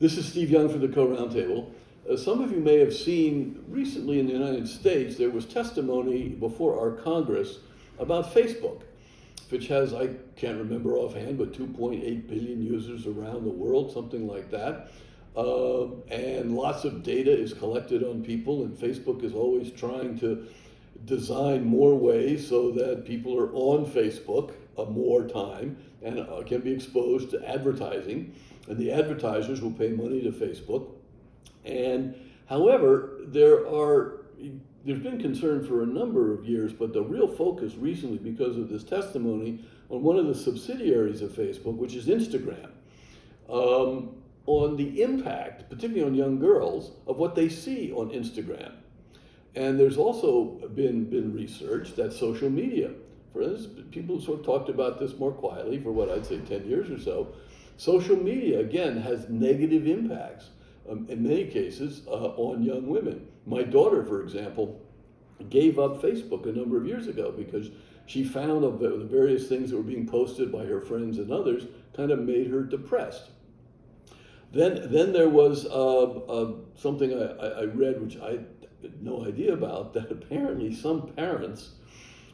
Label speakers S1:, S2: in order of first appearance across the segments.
S1: This is Steve Young for the Co-Roundtable. Some of you may have seen recently in the United States, there was testimony before our Congress about Facebook, which has, I can't remember offhand, but 2.8 billion users around the world, something like that. And lots of data is collected on people, and Facebook is always trying to design more ways so that people are on Facebook more time and can be exposed to advertising, and the advertisers will pay money to Facebook. And however, there's been concern for a number of years, but the real focus recently, because of this testimony on one of the subsidiaries of Facebook, which is Instagram, on the impact, particularly on young girls, of what they see on Instagram. And there's also been research that social media, for instance, people sort of talked about this more quietly for what I'd say 10 years or so. Social media, again, has negative impacts in many cases on young women. My daughter, for example, gave up Facebook a number of years ago because she found the various things that were being posted by her friends and others kind of made her depressed. Then there was something I read, which I had no idea about, that apparently some parents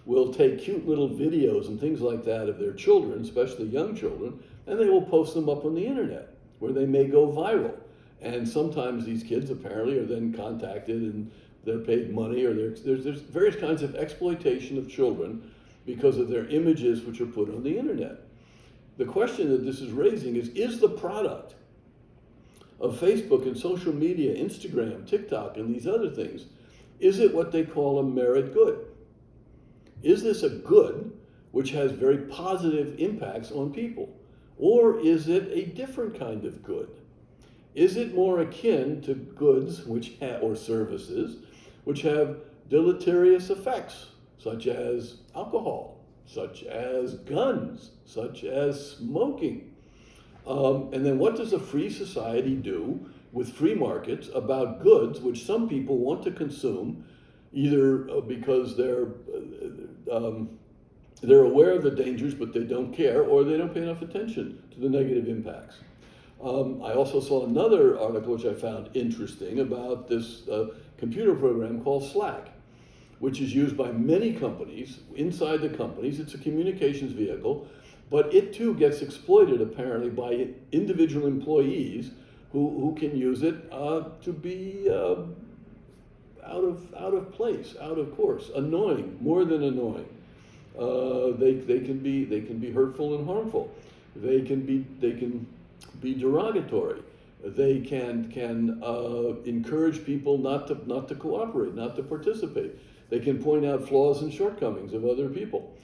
S1: will take cute little videos and things like that of their children, especially young children, and they will post them up on the internet where they may go viral. And sometimes these kids apparently are then contacted and they're paid money, or there's various kinds of exploitation of children because of their images which are put on the internet. The question that this is raising is the product of Facebook and social media, Instagram, TikTok, and these other things, is it what they call a merit good? Is this a good which has very positive impacts on people? Or is it a different kind of good? Is it more akin to goods or services which have deleterious effects, such as alcohol, such as guns, such as smoking? And then what does a free society do with free markets about goods which some people want to consume, either because they're aware of the dangers but they don't care, or they don't pay enough attention to the negative impacts? I also saw another article which I found interesting about this computer program called Slack, which is used by many companies. Inside the companies, it's a communications vehicle, but it too gets exploited apparently by individual employees who can use it to be out of place, out of course, annoying, more than annoying. They can be hurtful and harmful. They can be derogatory. They can encourage people not to cooperate, not to participate. They can point out flaws and shortcomings of other people.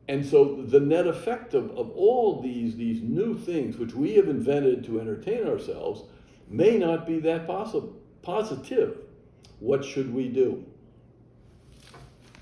S1: And so the net effect of all these new things which we have invented to entertain ourselves may not be that positive. What should we do?